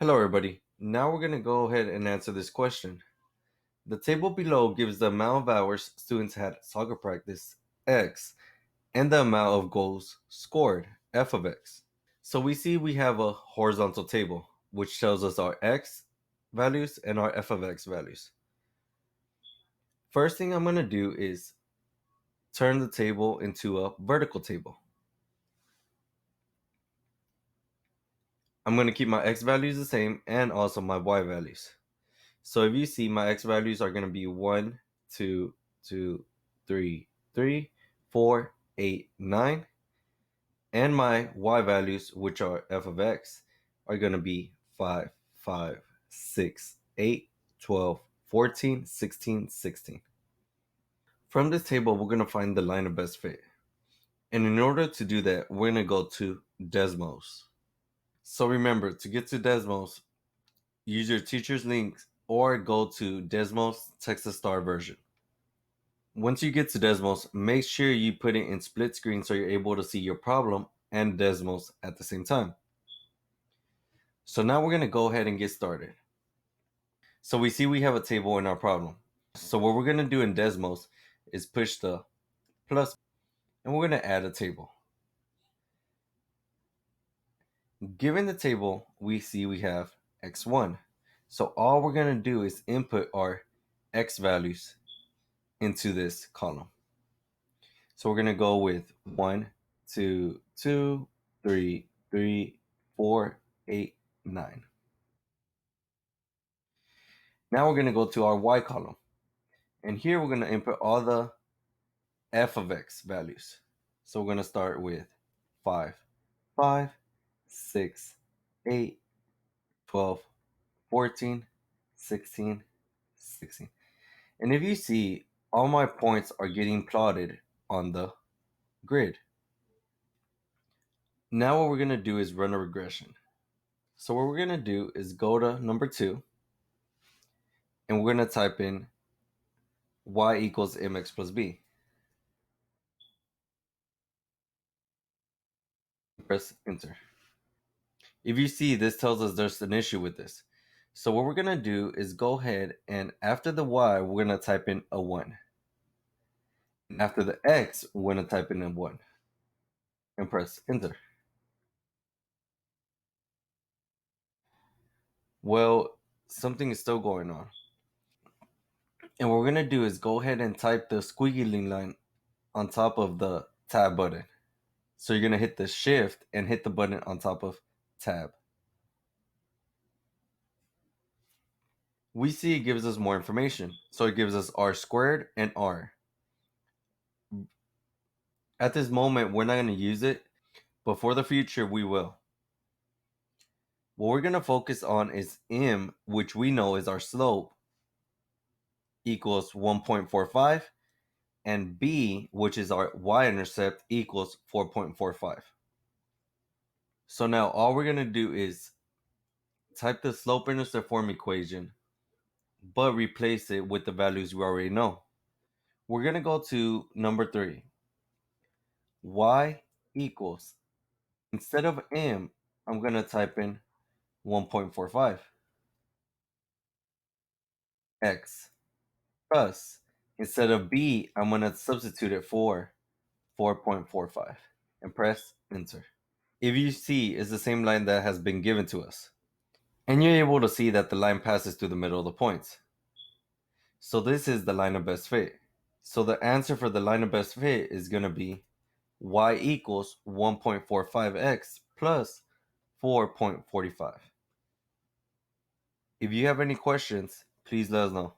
Hello everybody. Now we're going to go ahead and answer this question. The table below gives the amount of hours students had at soccer practice, x, and the amount of goals scored, f of x. So we see we have a horizontal table, which tells us our x values and our f of x values. First thing I'm going to do is turn the table into a vertical table. I'm going to keep my x values the same and also my y values. So if you see, my x values are going to be 1, 2, 2, 3, 3, 4, 8, 9. And my y values, which are f of x, are going to be 5, 5, 6, 8, 12, 14, 16, 16. From this table, we're going to find the line of best fit. And in order to do that, we're going to go to Desmos. So remember, to get to Desmos, use your teacher's links or go to Desmos Texas Star version. Once you get to Desmos, make sure you put it in split screen so you're able to see your problem and Desmos at the same time. So now we're going to go ahead and get started. So we see we have a table in our problem. So what we're going to do in Desmos is push the plus and we're going to add a table. Given the table, we see we have x1. So all we're going to do is input our x values into this column. So we're going to go with 1, 2, 2, 3, 3, 4, 8, 9. Now we're going to go to our y column. And here we're going to input all the f of x values. So we're going to start with 5, 5, 6, 8, 12, 14, 16, 16. And if you see, all my points are getting plotted on the grid. Now what we're going to do is run a regression. So what we're going to do is go to number 2, and we're going to type in y equals mx plus b. Press enter. If you see, this tells us there's an issue with this. So what we're going to do is go ahead and after the y, we're going to type in a 1. And after the x, we're going to type in a 1 and press enter. Well, something is still going on. And what we're going to do is go ahead and type the squiggly line on top of the tab button. So you're going to hit the shift and hit the button on top of tab. We see it gives us more information. So it gives us r squared and r. At this moment, we're not going to use it, but for the future, we will. What we're going to focus on is m, which we know is our slope, equals 1.45, and b, which is our y-intercept, equals 4.45. So now all we're going to do is type the slope-intercept form equation, but replace it with the values we already know. We're going to go to number 3. Y equals, instead of m, I'm going to type in 1.45. X plus, instead of b, I'm going to substitute it for 4.45 and press enter. If you see, it's the same line that has been given to us. And you're able to see that the line passes through the middle of the points. So this is the line of best fit. So the answer for the line of best fit is going to be y equals 1.45x plus 4.45. If you have any questions, please let us know.